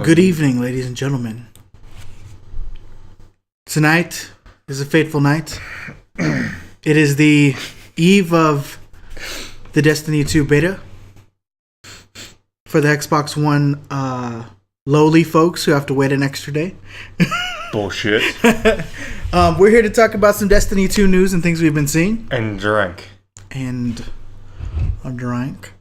Good evening, ladies and gentlemen. Tonight is a fateful night. It is the eve of the Destiny 2 beta for the Xbox One lowly folks who have to wait an extra day. Bullshit. We're here to talk about some Destiny 2 news and things we've been seeing. And drink. And a drink.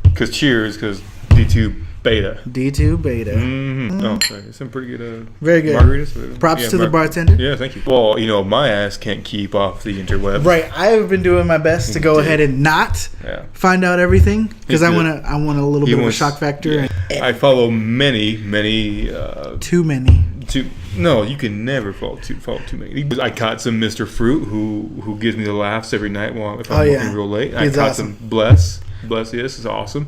Because D2 beta. D2 beta. Mm-hmm. Oh, sorry. Some pretty good very good margaritas. Props to the bartender. Yeah, thank you. Well, my ass can't keep off the interwebs. Right. I've been doing my best to go ahead and not find out everything because I want a little bit of a shock factor. Yeah. I follow many. Too many. No, you can never follow too many. I caught some Mr. Fruit who gives me the laughs every night if I'm working real late. I caught some Bless. Yes, is awesome.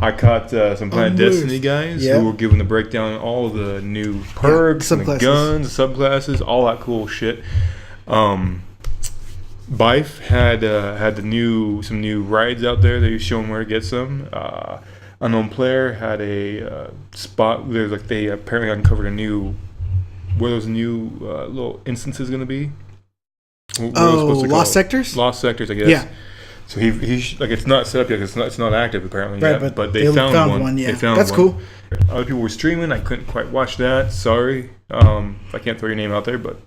I caught some Planet Destiny guys who were giving the breakdown on all the new perks, and the guns, the subclasses, all that cool shit. Bife had some new rides out there that he was showing where to get some. Unknown Player had a spot where they apparently uncovered where those new little instances going to be. Lost Sectors? Lost Sectors, I guess. Yeah. So he it's not set up yet. It's not active apparently yet. But they found one. Yeah, they found that's one. Cool. Other people were streaming. I couldn't quite watch that. Sorry. I can't throw your name out there, but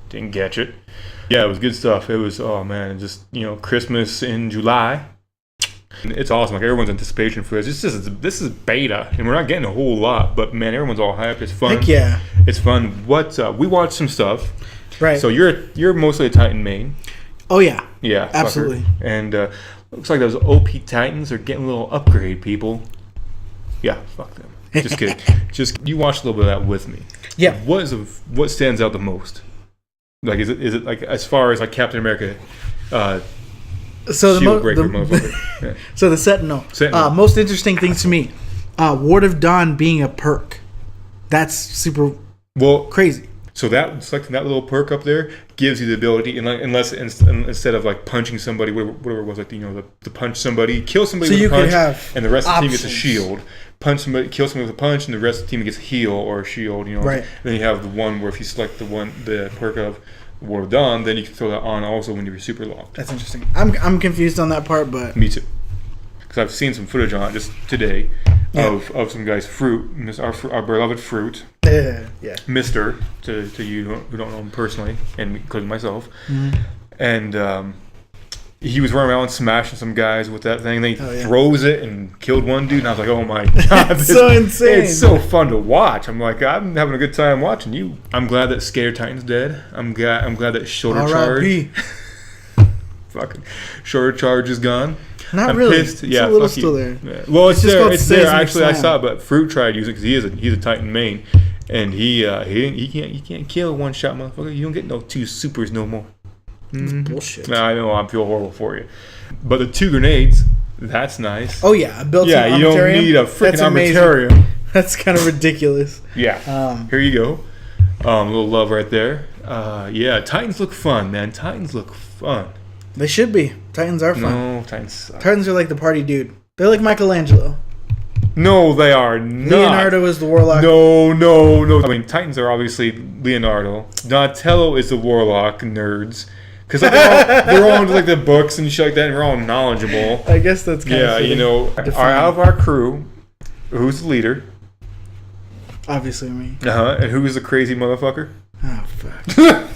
didn't catch it. Yeah, it was good stuff. It was just Christmas in July. It's awesome. Like everyone's anticipation for this. This is beta, and we're not getting a whole lot. But man, everyone's all hyped. It's fun. Heck yeah, it's fun. We watched some stuff. Right. So you're mostly a Titan main. Oh yeah. Yeah. Absolutely. Fucker. And looks like those OP Titans are getting a little upgrade, people. Yeah. Fuck them. Just kidding. You watch a little bit of that with me. Yeah. What stands out the most? Like is it like as far as like Captain America? So motherfucker. So the Sentinel. Most interesting thing to me, Ward of Dawn being a perk. That's super crazy. So selecting that little perk up there gives you the ability, instead of like punching somebody, whatever it was, like to punch somebody, kill somebody with a punch, and the rest of the team gets a shield. Punch somebody, kill somebody with a punch, and the rest of the team gets a heal or a shield. Right. And then you have the one where if you select the perk of Ward of Dawn, then you can throw that on also when you're super locked. That's interesting. I'm confused on that part, but me too. Because I've seen some footage on it just today of some guys' Fruit, our beloved Fruit. Mister to you who don't know him personally, and including myself. Mm-hmm. And he was running around smashing some guys with that thing. Then he throws it and killed one dude, and I was like, "Oh my god, it's so insane! It's so fun to watch." I'm like, I'm having a good time watching you. I'm glad that Scalar Titan's dead. I'm glad that Shoulder Charge, fucking Shoulder Charge is gone. I'm really pissed. It's a little still there. Yeah. Well, it's there. It's there. Actually, I saw it, but Fruit tried using it because he's a Titan main. And he can't kill a one shot motherfucker. You don't get no two supers no more. That's bullshit. Nah, I know. I feel horrible for you. But the 2 grenades, that's nice. Oh yeah, a built-in armamentarium. You don't need a freaking armamentarium. That's kind of ridiculous. Yeah. Here you go. A little love right there. Titans look fun, man. Titans look fun. They should be. Titans are fun. No, Titans suck. Titans are like the party dude. They're like Michelangelo. No, they are not. Leonardo is the warlock. No. I mean, Titans are obviously Leonardo. Donatello is the warlock, nerds. Because they're all into like the books and shit like that, and we're all knowledgeable. I guess that's kind of out of our crew, who's the leader? Obviously me. And who's the crazy motherfucker? Oh, fuck.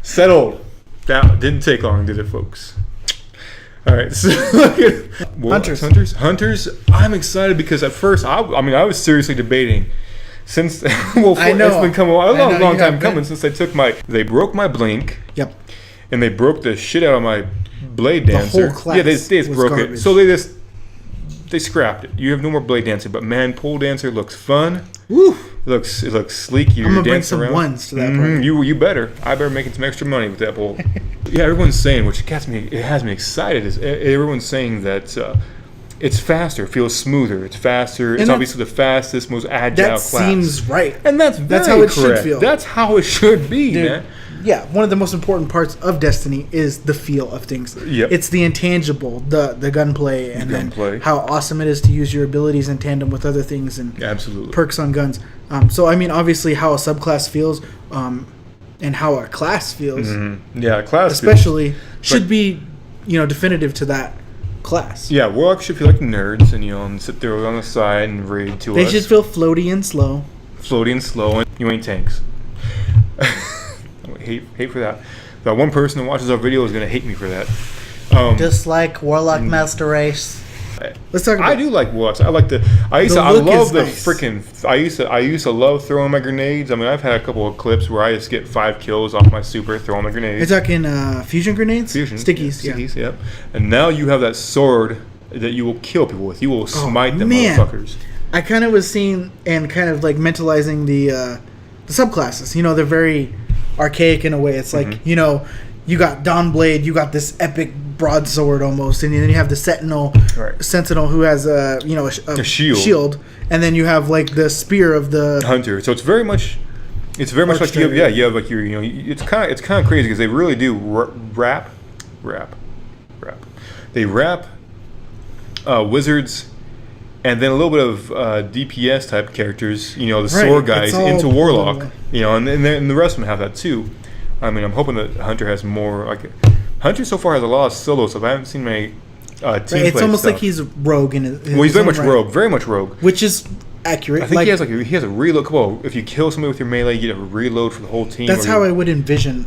Settled. That didn't take long, did it, folks? All right, so Hunters. I'm excited because at first, I was seriously debating since. I know it's been coming a long time coming since they broke my blink. Yep. And they broke the shit out of my Blade Dancer. The whole class. Yeah, they just broke garbage. it. So they scrapped it. You have no more Blade Dancer, but man, Pole Dancer looks fun. Woo. It looks sleek. I'm gonna bring some ones to that party. You better. I better making some extra money with that pole. Yeah, everyone's saying, which has me excited. Is everyone's saying that it's faster, feels smoother. It's faster. It's obviously the fastest, most agile class. That seems right. And that's how it should feel. That's how it should be, man. one of the most important parts of Destiny is the feel of things. Yep. It's the intangible, the gunplay, and then how awesome it is to use your abilities in tandem with other things and absolutely perks on guns. So I mean, obviously, how a subclass feels, and how a class feels. Mm-hmm. Yeah, a class especially should be, definitive to that class. Yeah, Warlocks should feel like nerds, and sit there on the side and raid to us. They should feel floaty and slow. Floaty and slow, and you ain't tanks. hate for that. That one person that watches our video is gonna hate me for that. Just like Warlock Master Race. Let's talk about I do like Warlocks. I love the freaking. I used to love throwing my grenades. I mean, I've had a couple of clips where I just get 5 kills off my super throwing my grenades. You're talking fusion grenades? Stickies, yep. And now you have that sword that you will kill people with. You will smite them motherfuckers. I kind of was seeing and kind of like mentalizing the subclasses. They're very archaic in a way. It's like, you got Dawnblade, you got this epic broadsword almost, and then you have the Sentinel who has a shield, and then you have like the spear of the Hunter. So it's very much like you have like your it's kind of crazy because they really do wrap. They wrap wizards and then a little bit of DPS type characters, the sword guys into Warlock, and the rest of them have that too. I mean, I'm hoping that Hunter has more. Like, Hunter so far has a lot of solo stuff. I haven't seen many team play It's almost stuff. like he's rogue in his he's very much rogue, which is accurate. I think he has a reload. Well, if you kill somebody with your melee, you get a reload for the whole team. That's how I would envision,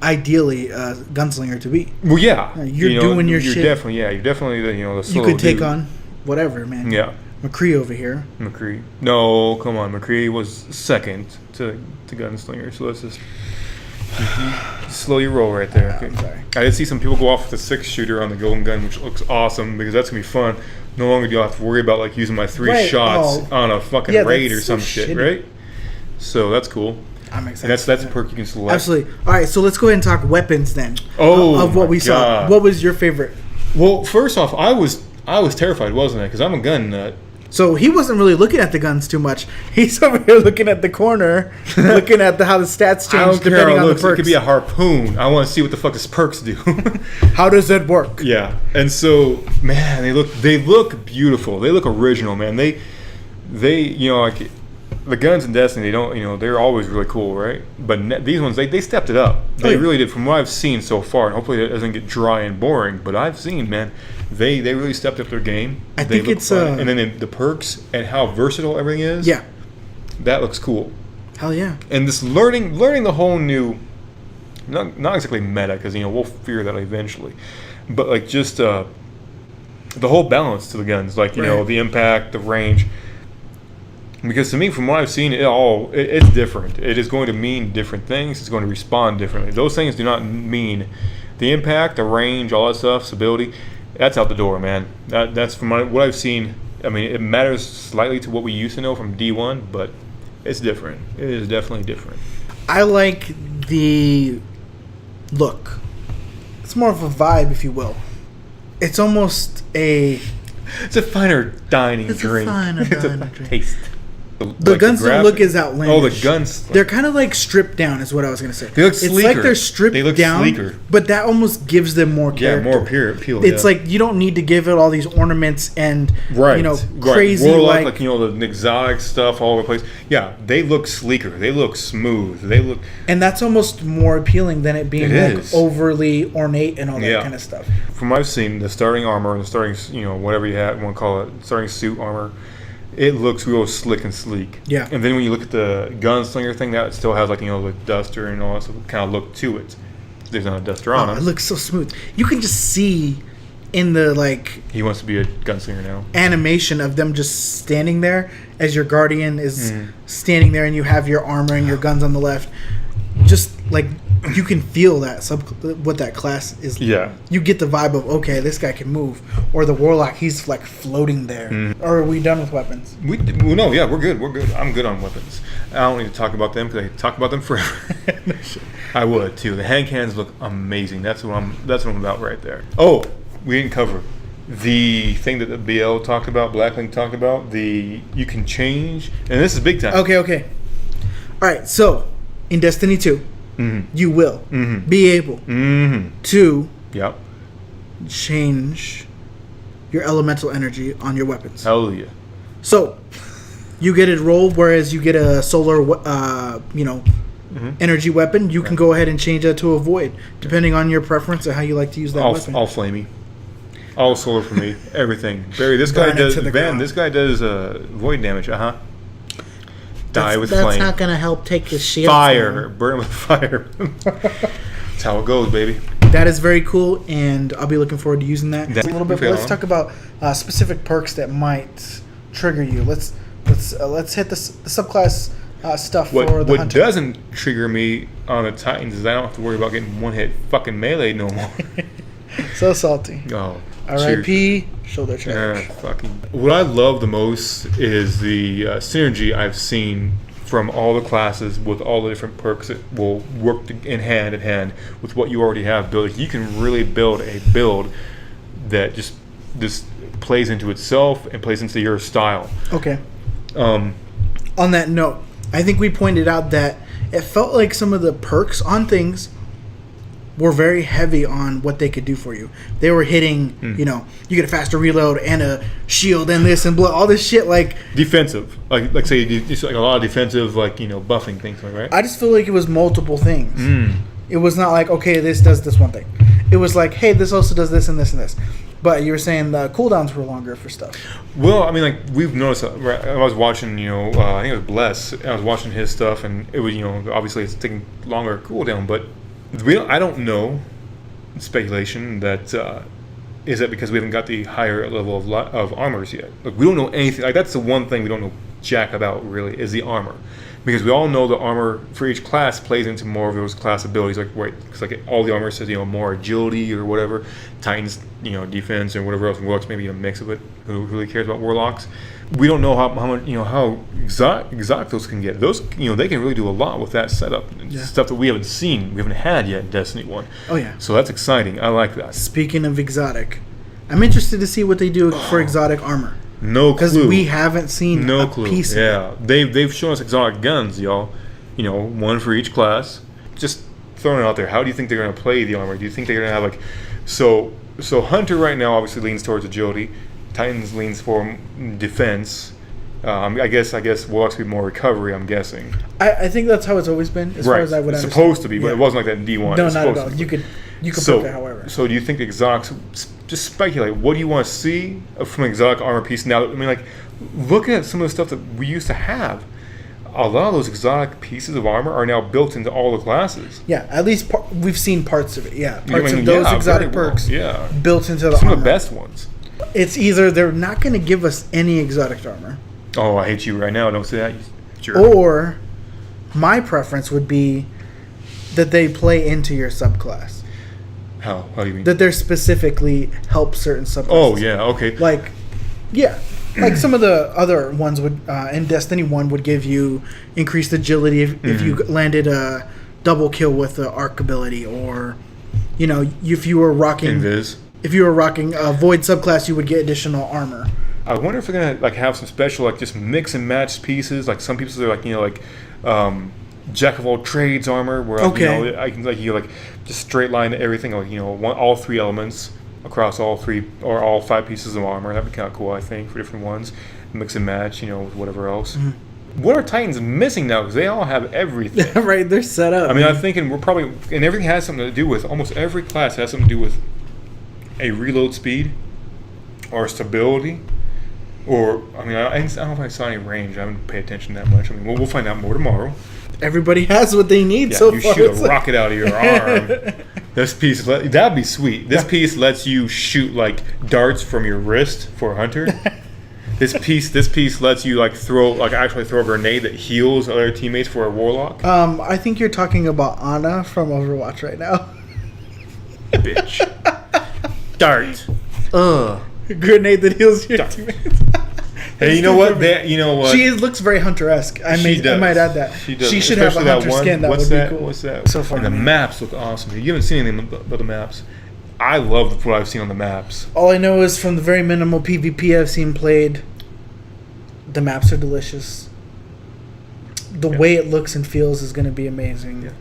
ideally, Gunslinger to be. Well, yeah, you're doing your shit. You're definitely the solo you could take on whatever, man. Yeah. McCree over here. McCree. No, come on. McCree was second to Gunslinger, so let's just slow your roll right there. Okay. Sorry. I did see some people go off with a 6-shooter on the Golden Gun, which looks awesome because that's going to be fun. No longer do I have to worry about like using my 3 shots on a fucking raid or some shit, right? So that's cool. I'm excited. And that's a perk you can select. Absolutely. All right, so let's go ahead and talk weapons then. Of what we saw. What was your favorite? Well, first off, I was terrified, wasn't I? Because I'm a gun nut. So he wasn't really looking at the guns too much. He's over here looking at the corner, looking at how the stats change depending on the perks. It could be a harpoon. I want to see what the fuck his perks do. How does that work? Yeah, and so man, they look beautiful. They look original, man. They like the guns in Destiny. They don't they're always really cool, right? But these ones they stepped it up. They really did from what I've seen so far. And hopefully it doesn't get dry and boring. But I've seen, man. They really stepped up their game. I think it's and then the perks and how versatile everything is. Yeah, that looks cool. Hell yeah! And this learning the whole new, not exactly meta because we'll figure that out eventually, but like just the whole balance to the guns, like the impact, the range. Because to me, from what I've seen, it's different. It is going to mean different things. It's going to respond differently. Those things do not mean the impact, the range, all that stuff, stability. That's out the door, man. That's from what I've seen. I mean, it matters slightly to what we used to know from D1, but it's different. It is definitely different. I like the look. It's more of a vibe, if you will. It's almost a... It's a finer dining drink. It's a finer drink. Taste. The guns don't look as outlandish. Oh, the guns. They're kind of like stripped down, is what I was going to say. They look sleeker. It's like they're stripped down, sleeker. But that almost gives them more character. Yeah, more appeal. It's like you don't need to give it all these ornaments and crazy Warlock, like the exotic stuff all over the place. Yeah, they look sleeker. They look smooth. And that's almost more appealing than it being overly ornate and all that kind of stuff. From what I've seen, the starting armor and the starting, whatever you want to call it, starting suit armor. It looks real slick and sleek. Yeah. And then when you look at the gunslinger thing, that still has like the duster and all that stuff kind of look to it. There's not a duster on it. It looks so smooth. You can just see in the he wants to be a gunslinger now. Animation of them just standing there as your guardian is standing there and you have your armor and your guns on the left. Just like you can feel that what that class is. Yeah. You get the vibe of this guy can move, or the warlock he's like floating there. Or are we done with weapons? We're good. I'm good on weapons. I don't need to talk about them because I can talk about them forever. I would too. The hand cannons look amazing. That's what I'm about right there. Oh, we didn't cover the thing that the BL talked about, Blacklink talked about. You can change, and this is big time. Okay. All right. So in Destiny 2. you will be able to change your elemental energy on your weapons. Hell yeah. So, you get a roll, whereas you get a solar, energy weapon. You can go ahead and change that to a void, depending on your preference and how you like to use that weapon. All flamey. All solar for me. Everything. Barry, this guy does void damage. Die with flame. That's not going to help take the shield. Fire. Burn with fire. That's how it goes, baby. That is very cool, and I'll be looking forward to using that a little bit. But let's talk about specific perks that might trigger you. Let's hit the subclass stuff for the Hunter. What doesn't trigger me on the Titans is I don't have to worry about getting one-hit fucking melee no more. So salty. Oh. R.I.P. Shoulder charge. What I love the most is the synergy I've seen from all the classes with all the different perks that will work in hand with what you already have built. You can really build a build that just plays into itself and plays into your style. Okay. On that note, I think we pointed out that it felt like some of the perks on things were very heavy on what they could do for you. They were hitting, you get a faster reload and a shield and this and blah, all this shit like defensive. Like say it's like a lot of defensive, buffing things, right? I just feel like it was multiple things. It was not like, okay, this does this one thing. It was like, hey, this also does this and this and this. But you were saying the cooldowns were longer for stuff. Well, I mean, we've noticed. I was watching, I think it was Bless. I was watching his stuff, and it was, obviously it's taking longer cooldown, but I don't know. Speculation that is that because we haven't got the higher level of armors yet. We don't know anything. That's the one thing we don't know jack about really is the armor, because we all know the armor for each class plays into more of those class abilities. Because all the armor says more agility or whatever. Titans, defense or whatever else. Warlocks maybe a mix of it. Who really cares about warlocks? We don't know how much how exotic those can get. Those they can really do a lot with that setup. Stuff that we haven't seen, we haven't had yet in Destiny 1. Oh yeah. So that's exciting. I like that. Speaking of exotic, I'm interested to see what they do for exotic armor. No clue. Because we haven't seen a piece of it. Yeah, they've shown us exotic guns, y'all. One for each class. Just throwing it out there. How do you think they're going to play the armor? Do you think they're going to have so Hunter right now obviously leans towards agility. Titans leans for defense. I guess Warlocks be more recovery. I'm guessing. I think that's how it's always been, as far as I would understand. It's supposed to be, but it wasn't like that in D1. No, not at all. You could put it however. So do you think the exotics? Just speculate. What do you want to see from an exotic armor piece now? Looking at some of the stuff that we used to have, a lot of those exotic pieces of armor are now built into all the classes. Yeah, at least we've seen parts of it. Yeah, parts of those exotic perks built into the some armor. Of the best ones. It's either they're not going to give us any exotic armor. Oh, I hate you right now. Don't say that. Jerk. Or my preference would be that they play into your subclass. How? How do you mean? That they're specifically help certain subclasses. Oh, yeah. Okay. Like some of the other ones would in Destiny 1 would give you increased agility if you landed a double kill with the arc ability, or if you were rocking Invis. If you were rocking a void subclass, you would get additional armor. I wonder if they're gonna have some special just mix and match pieces. Some pieces are jack of all trades armor, where I can just straight line everything all three elements across all three or all 5 pieces of armor. That'd be kind of cool, I think, for different ones. Mix and match, with whatever else. Mm-hmm. What are Titans missing now? Because they all have everything. Right, they're set up. I'm thinking we're probably, and everything has something to do with, almost every class has something to do with a reload speed or stability, or I don't know if I saw any range. I haven't paid attention that much. We'll find out more tomorrow. Everybody has what they need so far. You shoot a rocket out of your arm. This piece, that'd be sweet. This piece lets you shoot darts from your wrist for a hunter. This piece lets you actually throw a grenade that heals other teammates for a warlock. I think you're talking about Ana from Overwatch right now. Bitch. Dart. Grenade that heals your teammates. Hey, you know what? She looks very Hunter-esque. I might add that. She should have a Hunter skin. That would be cool. What's that? So far. And the maps look awesome. You haven't seen anything but the maps. I love what I've seen on the maps. All I know is from the very minimal PvP I've seen played, the maps are delicious. The way it looks and feels is going to be amazing. Yeah.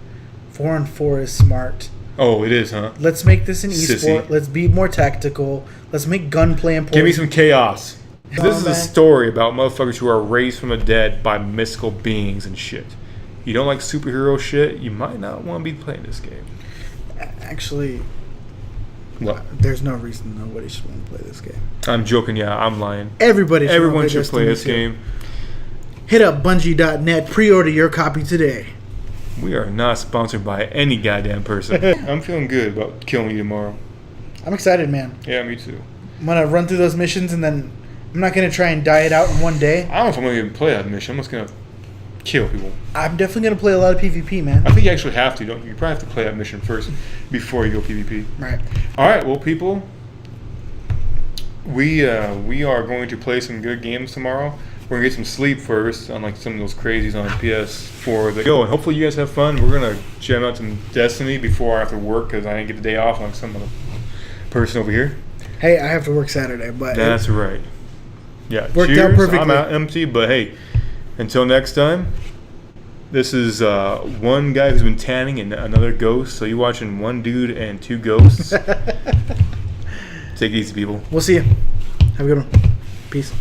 4-on-4 is smart. Oh, it is, huh? Let's make this an Sissy. esport. Let's be more tactical. Let's make gunplay important. Give me some chaos. Oh, This is a man. story about motherfuckers who are raised from the dead by mystical beings and shit. You don't like superhero shit, you might not want to be playing this game. Actually, What? there's no reason nobody should want to play this game. I'm joking, yeah, I'm lying. Everybody should Everyone should Destiny play this 2. game. Hit up Bungie.net. Pre-order your copy today. We are not sponsored by any goddamn person. I'm feeling good about killing you tomorrow. I'm excited, man. Yeah, me too. I'm gonna run through those missions, and then I'm not gonna try and die it out in one day. I don't know if I'm going to even play that mission. I'm just going to kill people. I'm definitely gonna play a lot of PvP, man. I think you actually have to, don't you? You probably have to play that mission first before you go PvP. Right. All right, well, people, we are going to play some good games tomorrow. We're gonna get some sleep first, unlike some of those crazies on PS4 that go. And hopefully you guys have fun. We're gonna jam out some Destiny before or after work because I didn't get the day off like some other person over here. Hey, I have to work Saturday, but That's right. Yeah, worked cheers. out perfectly. I'm out empty, but hey, until next time. This is one guy who's been tanning and another ghost. So you're watching one dude and two ghosts. Take it easy, people. we'll see you. Have a good one. Peace.